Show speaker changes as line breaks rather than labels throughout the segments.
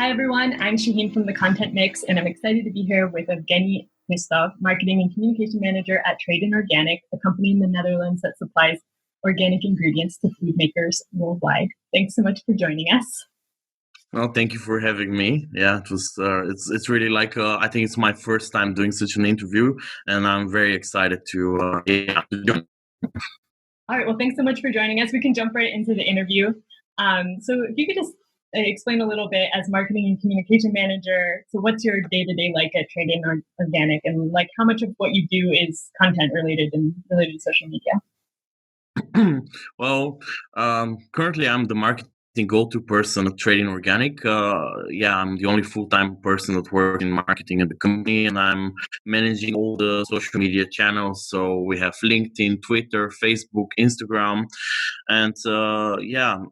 Hi, everyone. I'm Shaheen from The Content Mix, and I'm excited to be here with Evgeni Hristov, Marketing and Communication Manager at Tradin Organic, a company in the Netherlands that supplies organic ingredients to food makers worldwide. Thanks so much for joining us.
Well, thank you for having me. Yeah, it was. It's really like I think it's my first time doing such an interview, and I'm very excited to join.
All right. Well, thanks so much for joining us. We can jump right into the interview. So, if you could just explain a little bit as marketing and communication manager. So, what's your day-to-day like at Tradin Organic, and like how much of what you do is content related and related to social media?
Well, currently I'm the marketing go-to person at Tradin Organic. I'm the only full-time person that works in marketing at the company, and I'm managing all the social media channels. So we have LinkedIn, Twitter, Facebook, Instagram, and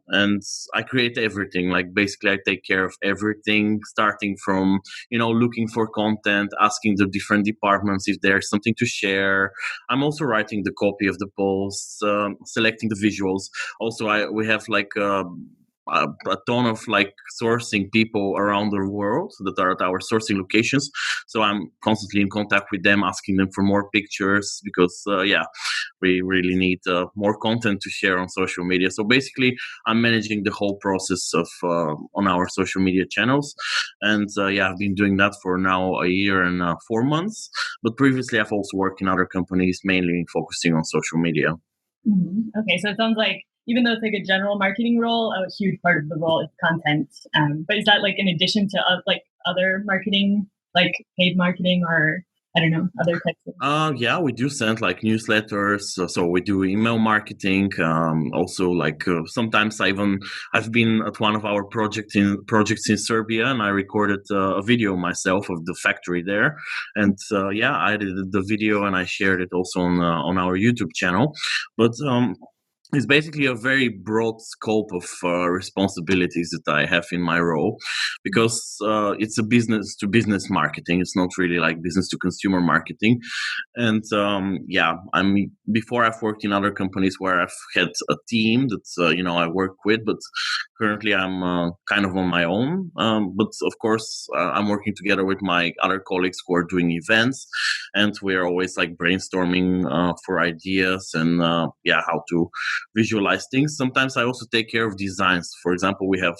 and I create everything. Like basically, I take care of everything, starting from looking for content, asking the different departments if there's something to share. I'm also writing the copy of the posts, selecting the visuals. Also, we have like a ton of like sourcing people around the world that are at our sourcing locations. So I'm constantly in contact with them, asking them for more pictures because we really need more content to share on social media. So basically, I'm managing the whole process of on our social media channels, and I've been doing that for now a year and 4 months. But previously, I've also worked in other companies, mainly focusing on social media.
Mm-hmm. Okay, so it sounds like even though it's like a general marketing role, a huge part of the role is content. But is that like in addition to like other marketing, like paid marketing, or I don't know, other types of?
We do send like newsletters. So we do email marketing. Also, like sometimes I've been at one of our projects in Serbia, and I recorded a video myself of the factory there. And I did the video and I shared it also on our YouTube channel. But it's basically a very broad scope of responsibilities that I have in my role, because it's a business to business marketing. It's not really like business to consumer marketing. And before I've worked in other companies where I've had a team that I work with, but currently I'm kind of on my own. But of course, I'm working together with my other colleagues who are doing events, and we're always like brainstorming for ideas and how to visualize things. Sometimes I also take care of designs. For example, we have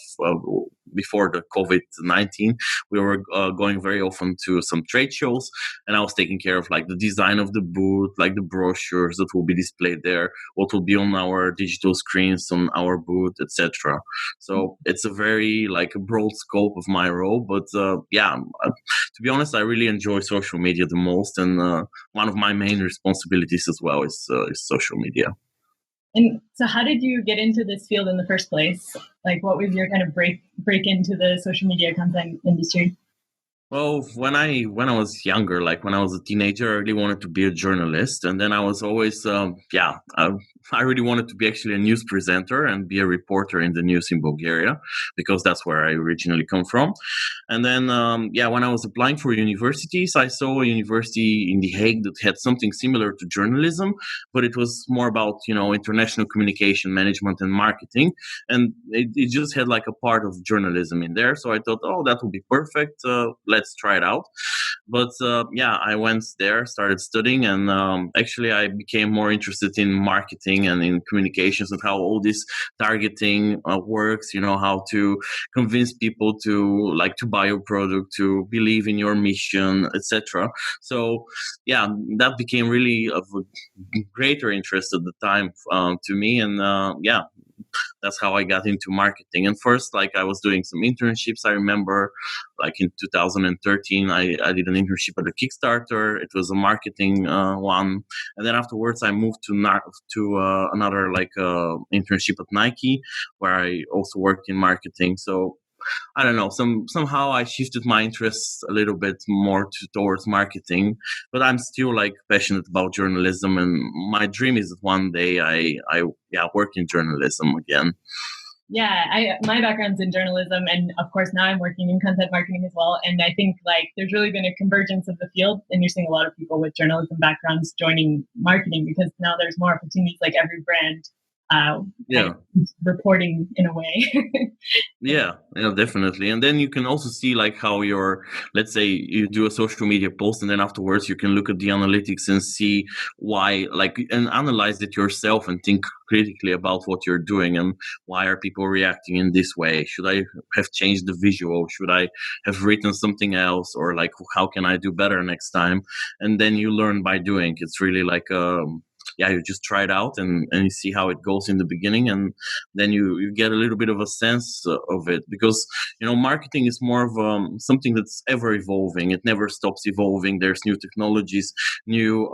before the COVID-19, we were going very often to some trade shows, and I was taking care of like the design of the booth, like the brochures that will be displayed there, what will be on our digital screens on our booth, etc. So it's a very like a broad scope of my role. But to be honest, I really enjoy social media the most, and one of my main responsibilities as well is social media.
And so how did you get into this field in the first place? Like what was your kind of break into the social media content industry?
Well, when I was younger, like when I was a teenager, I really wanted to be a journalist, and then I was always, I really wanted to be actually a news presenter and be a reporter in the news in Bulgaria, because that's where I originally come from. And then, when I was applying for universities, I saw a university in The Hague that had something similar to journalism, but it was more about international communication management and marketing, and it just had like a part of journalism in there. So I thought, oh, that would be perfect. Let's try it out. But I went there, started studying, and actually I became more interested in marketing and in communications and how all this targeting works. How to convince people to buy your product, to believe in your mission, etc. So that became really of a greater interest at the time to me, and that's how I got into marketing. And first, like I was doing some internships. I remember, like in 2013, I did an internship at a Kickstarter. It was a marketing one, and then afterwards, I moved to another internship at Nike, where I also worked in marketing. So I don't know. Somehow I shifted my interests a little bit more towards marketing, but I'm still like passionate about journalism, and my dream is that one day I work in journalism again.
Yeah, my background's in journalism, and of course now I'm working in content marketing as well. And I think like there's really been a convergence of the field, and you're seeing a lot of people with journalism backgrounds joining marketing because now there's more opportunities. Like every brand kind
Yeah.
of reporting in a way.
Yeah, definitely. And then you can also see like how let's say you do a social media post and then afterwards you can look at the analytics and see why, like, and analyze it yourself and think critically about what you're doing and why are people reacting in this way? Should I have changed the visual? Should I have written something else? Or like, how can I do better next time? And then you learn by doing. It's really like, yeah, you just try it out and you see how it goes in the beginning, and then you get a little bit of a sense of it, because marketing is more of something that's ever evolving. It never stops evolving. There's new technologies, new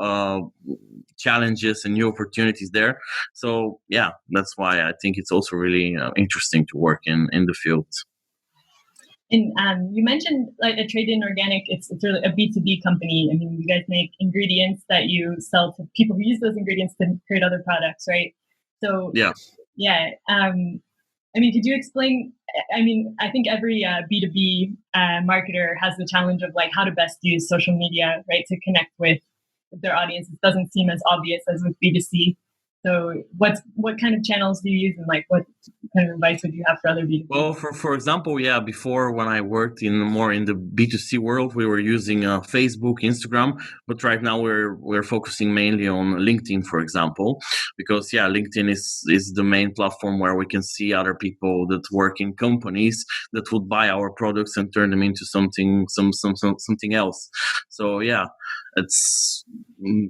challenges, and new opportunities there. So yeah, that's why I think it's also really interesting to work in the field.
And you mentioned like a Tradin Organic, it's really a B2B company. I mean, you guys make ingredients that you sell to people who use those ingredients to create other products, right? So
Yeah.
yeah, I mean, could you explain? I mean, I think every B2B marketer has the challenge of like how to best use social media, right, to connect with their audience. It doesn't seem as obvious as with B2C. So what kind of channels do you use, and like what kind of advice would you have for other B2B?
Well, for example, yeah, before when I worked more in the B2C world, we were using Facebook, Instagram, but right now we're focusing mainly on LinkedIn, for example, because yeah, LinkedIn is the main platform where we can see other people that work in companies that would buy our products and turn them into something else. So yeah, it's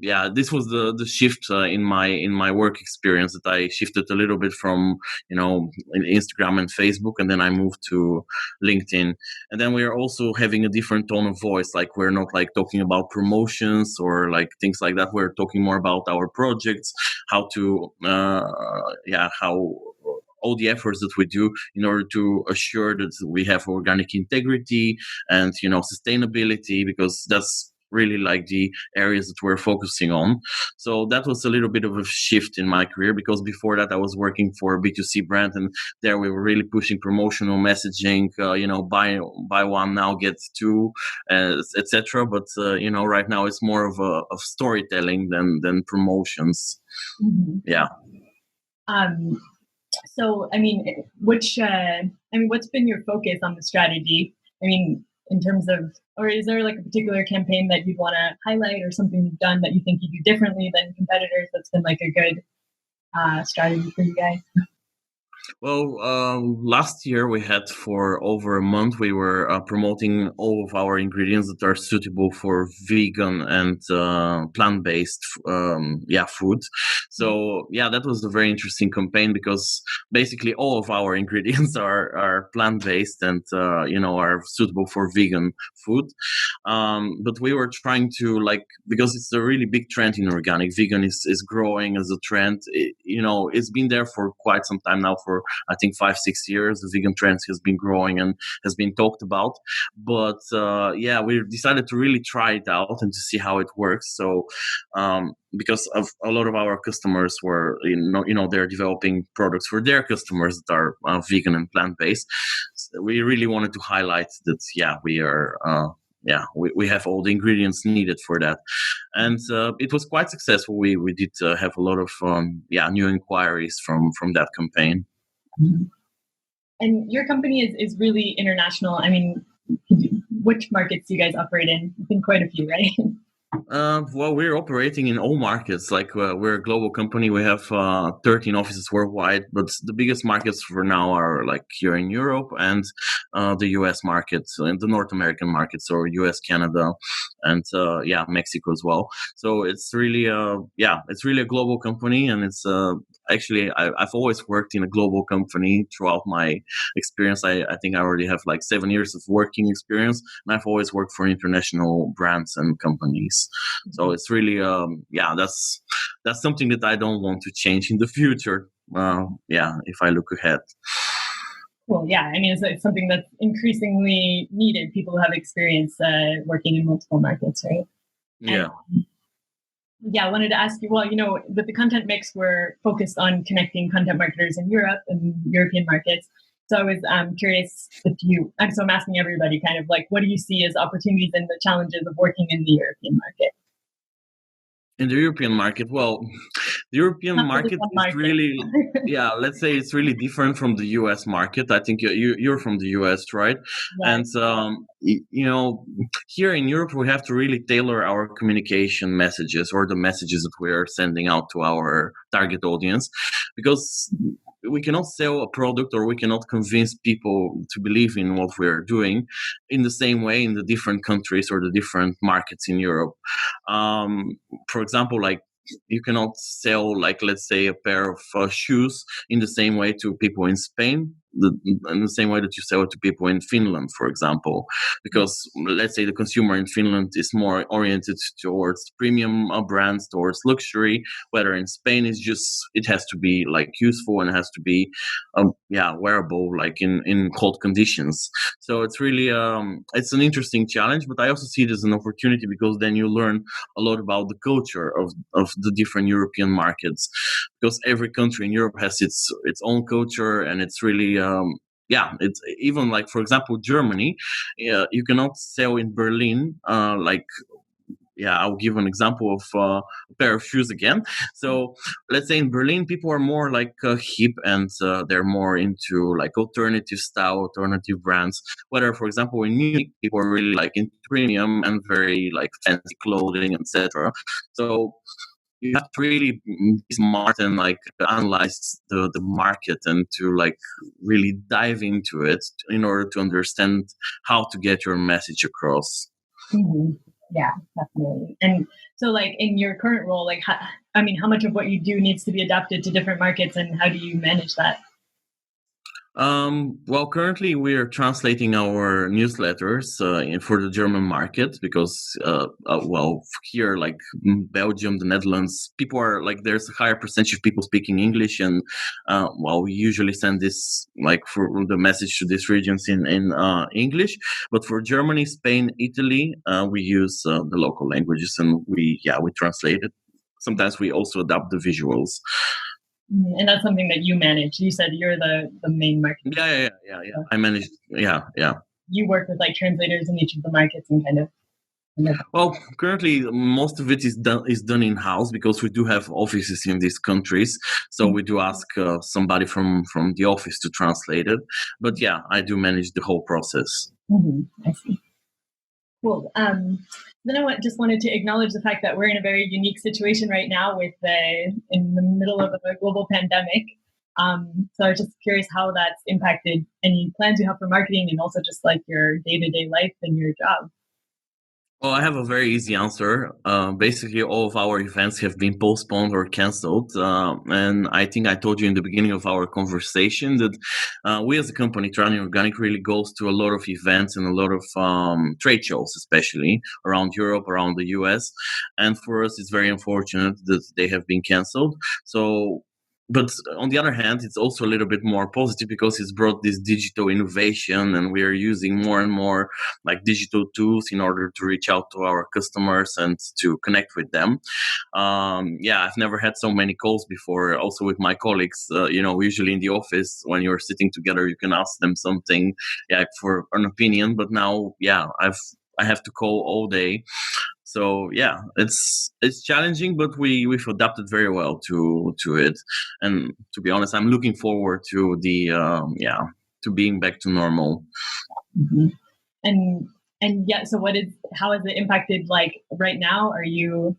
yeah, this was the shift in my work experience, that I shifted a little bit from Instagram and Facebook, and then I moved to LinkedIn. And then we are also having a different tone of voice. Like, we're not like talking about promotions or like things like that. We're talking more about our projects, how to how all the efforts that we do in order to assure that we have organic integrity and sustainability, because that's really like the areas that we're focusing on. So that was a little bit of a shift in my career, because before that I was working for a B2C brand, and there we were really pushing promotional messaging, buy one now get two, etc. But right now it's more of storytelling than promotions.
Mm-hmm.
Yeah.
So, I mean, what's been your focus on the strategy? I mean, in terms of, or is there like a particular campaign that you'd want to highlight, or something you've done that you think you do differently than competitors that's been like a good strategy for you guys?
Well, last year we had, for over a month, we were promoting all of our ingredients that are suitable for vegan and plant-based food. So yeah, that was a very interesting campaign, because basically all of our ingredients are plant-based and are suitable for vegan food. But we were trying to, like, because it's a really big trend in organic, vegan is growing as a trend. It's been there for quite some time now. For I think 5-6 years, the vegan trend has been growing and has been talked about. But we decided to really try it out and to see how it works. So because of a lot of our customers were they're developing products for their customers that are vegan and plant-based, so we really wanted to highlight that we are we have all the ingredients needed for that. And it was quite successful. We did have a lot of new inquiries from that campaign.
And your company is really international. I mean, which markets do you guys operate in? I think quite a few, right?
Well, we're operating in all markets. Like, we're a global company. We have 13 offices worldwide, but the biggest markets for now are like here in Europe and the US markets and the North American markets, or US, Canada, and Mexico as well. So it's really it's really a global company, and it's actually I've always worked in a global company throughout my experience. I think I already have like 7 years of working experience, and I've always worked for international brands and companies. So it's really that's something that I don't want to change in the future. If I look ahead.
Well, yeah, I mean, it's something that's increasingly needed. People who have experience working in multiple markets, right?
Yeah.
And, I wanted to ask you, well, with the content mix, we're focused on connecting content marketers in Europe and European markets. So I was curious I'm asking everybody kind of like, what do you see as opportunities and the challenges of working in the European market?
In the European market, well, the European
Not for just
market
one
is
market.
really, yeah, let's say it's really different from the US market. I think you're from the US, right?
Yes.
And, here in Europe, we have to really tailor our communication messages or the messages that we are sending out to our target audience because we cannot sell a product or we cannot convince people to believe in what we're doing in the same way in the different countries or the different markets in Europe. Um, for example, like you cannot sell, like, let's say, a pair of shoes in the same way to people in Spain, in the same way that you sell it to people in Finland, for example, because let's say the consumer in Finland is more oriented towards premium brands, towards luxury, whether in Spain is just, it has to be like useful and it has to be wearable, like in cold conditions. So it's really it's an interesting challenge, but I also see it as an opportunity because then you learn a lot about the culture of the different European markets, because every country in Europe has its own culture, and it's really it's even like, for example, Germany. You cannot sell in Berlin I'll give an example of a pair of shoes again. So let's say in Berlin, people are more like hip, and they're more into like alternative style, alternative brands. Whether, for example, in Munich, people are really like into premium and very like fancy clothing, etc. So you have to really be smart and like analyze the market and to like really dive into it in order to understand how to get your message across.
Mm-hmm. Yeah, definitely. And so, like in your current role, like, how much of what you do needs to be adapted to different markets, and how do you manage that?
Well, currently we are translating our newsletters for the German market because, here, like Belgium, the Netherlands, people are like, there's a higher percentage of people speaking English, and we usually send this like for the message to these regions in English. But for Germany, Spain, Italy, we use the local languages, and we translate it. Sometimes we also adapt the visuals.
And that's something that you manage. You said you're the main market.
Yeah. I manage. Yeah.
You work with like translators in each of the markets and kind of.
Well, currently most of it is done in house because we do have offices in these countries. So we do ask somebody from the office to translate it. But yeah, I do manage the whole process.
I see. Cool. Then just wanted to acknowledge the fact that we're in a very unique situation right now in the middle of a global pandemic. So I was just curious how that's impacted any plans you have for marketing and also just like your day-to-day life and your job.
Well, I have a very easy answer. Basically, all of our events have been postponed or canceled. And I think I told you in the beginning of our conversation that we as a company, Tradin Organic, really goes to a lot of events and a lot of trade shows, especially around Europe, around the US. And for us, it's very unfortunate that they have been canceled. So, but on the other hand, it's also a little bit more positive because it's brought this digital innovation, and we are using more and more like digital tools in order to reach out to our customers and to connect with them. I've never had so many calls before, also with my colleagues. Usually in the office, when you're sitting together, you can ask them something, for an opinion. But now, I have to call all day. So yeah, it's challenging, but we've adapted very well to it. And to be honest, I'm looking forward to to being back to normal.
Mm-hmm. And yeah, so how has it impacted like right now? You're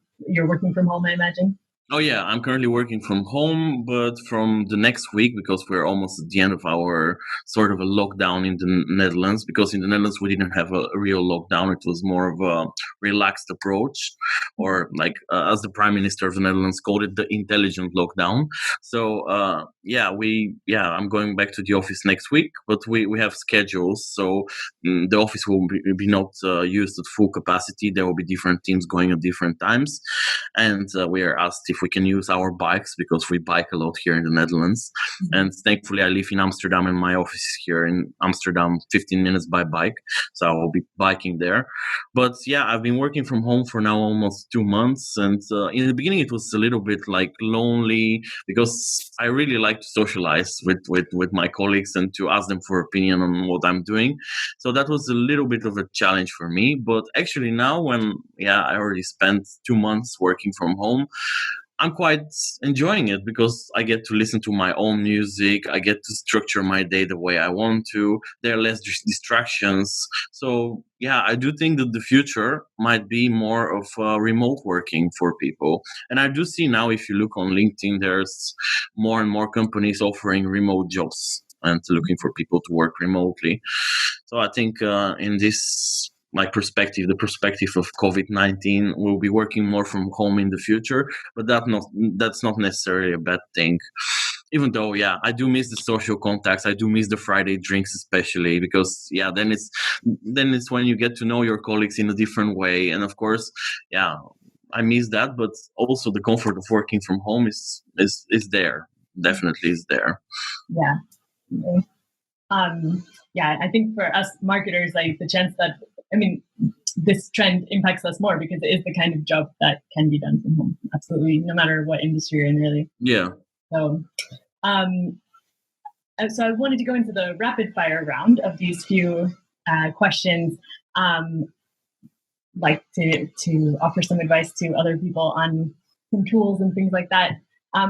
working from home, I imagine?
Oh yeah, I'm currently working from home, but from the next week, because we're almost at the end of our sort of a lockdown in the Netherlands, because in the Netherlands we didn't have a real lockdown. It was more of a relaxed approach, or like as the Prime Minister of the Netherlands called it, the intelligent lockdown. So I'm going back to the office next week, but we have schedules. So the office will be not used at full capacity. There will be different teams going at different times, and we are asked if if we can use our bikes, because we bike a lot here in the Netherlands. And thankfully, I live in Amsterdam and my office is here in Amsterdam, 15 minutes by bike. So I will be biking there. But yeah, I've been working from home for now almost 2 months. And in the beginning, it was a little bit like lonely, because I really like to socialize with my colleagues and to ask them for opinion on what I'm doing. So that was a little bit of a challenge for me. But actually now, when I already spent 2 months working from home, I'm quite enjoying it, because I get to listen to my own music. I get to structure my day the way I want to. There are less distractions. So yeah, I do think that the future might be more of remote working for people. And I do see now, if you look on LinkedIn, there's more and more companies offering remote jobs and looking for people to work remotely. So I think in this perspective, the perspective of COVID-19, we'll be working more from home in the future, but that's not necessarily a bad thing. Even though, I do miss the social contacts. I do miss the Friday drinks, especially because, then it's when you get to know your colleagues in a different way. And of course, I miss that, but also the comfort of working from home is there. Definitely is there.
Yeah. I think for us marketers, like the chance that, this trend impacts us more because it is the kind of job that can be done from home. Absolutely. No matter what industry you're in, really.
Yeah.
So, so I wanted to go into the rapid fire round of these few questions, like to offer some advice to other people on some tools and things like that.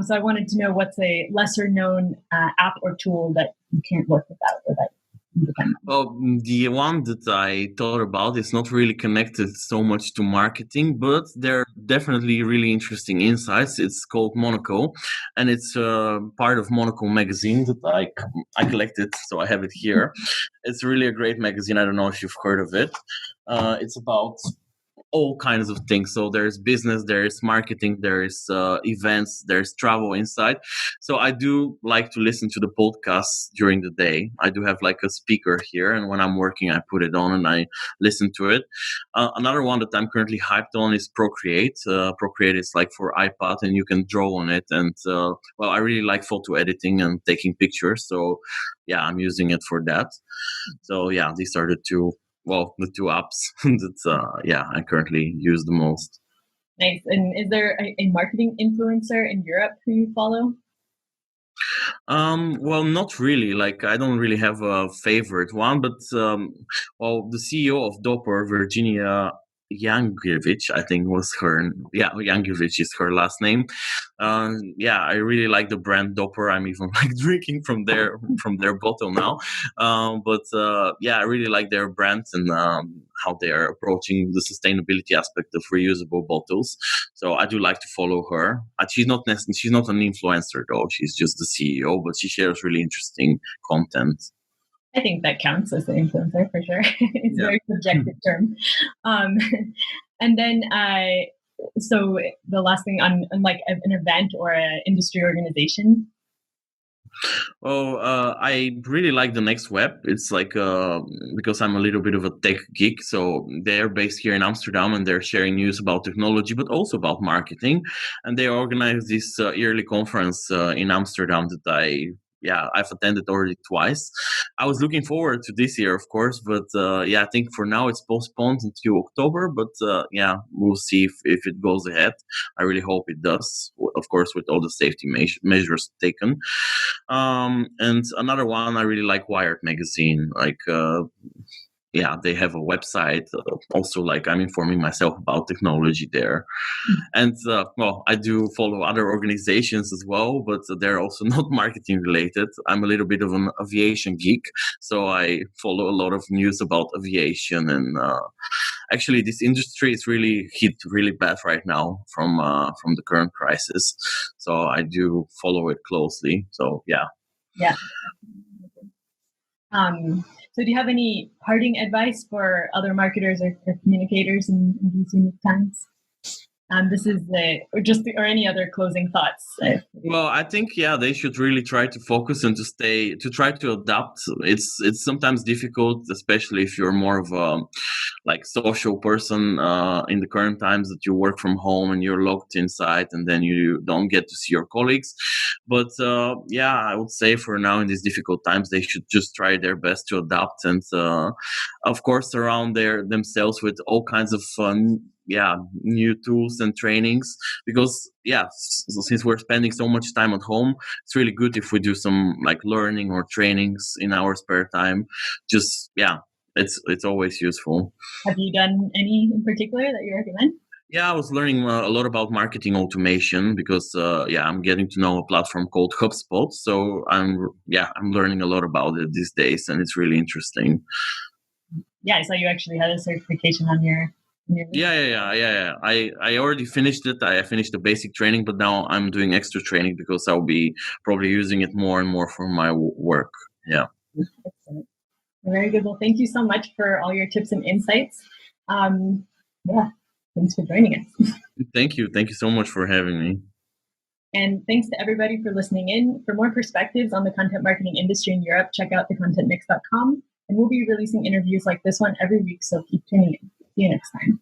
So I wanted to know, what's a lesser known app or tool that you can't work without, or that you depend on?
Well, the one that I thought about is not really connected so much to marketing, but there are definitely really interesting insights. It's called Monaco, and it's part of Monaco magazine that I collected, so I have it here. It's really a great magazine. I don't know if you've heard of it. It's about all kinds of things. So there's business, there's marketing, there's events, there's travel inside. So I do like to listen to the podcasts during the day. I do have like a speaker here, and when I'm working, I put it on and I listen to it. Another one that I'm currently hyped on is Procreate. Procreate is like for iPad, and you can draw on it. And I really like photo editing and taking pictures. So I'm using it for that. So these are the two apps that I currently use the most.
Nice. And is there a marketing influencer in Europe who you follow?
Not really. Like, I don't really have a favorite one, but the CEO of Doppler, Virginia Yangievich, I think was her. Yeah, Yangievich is her last name. I really like the brand Doppler. I'm even like drinking from their bottle now. I really like their brand and how they are approaching the sustainability aspect of reusable bottles. So I do like to follow her. She's not an influencer though. She's just the CEO, but she shares really interesting content.
I think that counts as an influencer for sure. It's a very subjective term. And then, so the last thing on like an event or an industry organization.
Well, I really like the Next Web. It's like because I'm a little bit of a tech geek, so they're based here in Amsterdam and they're sharing news about technology, but also about marketing. And they organize this yearly conference in Amsterdam that I've attended already twice. I was looking forward to this year, of course, but I think for now it's postponed until October. But we'll see if it goes ahead. I really hope it does, of course, with all the safety measures taken. And another one, I really like Wired magazine. Like, they have a website. Also, like, I'm informing myself about technology there. And I do follow other organizations as well, but they're also not marketing related. I'm a little bit of an aviation geek, so I follow a lot of news about aviation. And actually, this industry is really hit really bad right now from the current crisis. So I do follow it closely. So
yeah. So do you have any parting advice for other marketers or communicators in these unique times? This is or any other closing thoughts?
Well, I think they should really try to focus and to try to adapt. It's sometimes difficult, especially if you're more of a like social person in the current times that you work from home and you're locked inside and then you don't get to see your colleagues. But I would say for now in these difficult times they should just try their best to adapt and of course surround themselves with all kinds of new tools and trainings, because since we're spending so much time at home, it's really good if we do some like learning or trainings in our spare time. Just it's always useful.
Have you done any in particular that you recommend?
Yeah, I was learning a lot about marketing automation because I'm getting to know a platform called HubSpot. So I'm learning a lot about it these days, and it's really interesting.
Yeah, I saw you actually had a certification on your.
Yeah. I already finished it. I finished the basic training, but now I'm doing extra training because I'll be probably using it more and more for my work. Yeah.
Excellent. Very good. Well, thank you so much for all your tips and insights. Thanks for joining us.
Thank you. Thank you so much for having me.
And thanks to everybody for listening in. For more perspectives on the content marketing industry in Europe, check out thecontentmix.com. And we'll be releasing interviews like this one every week, so keep tuning in. See you next time.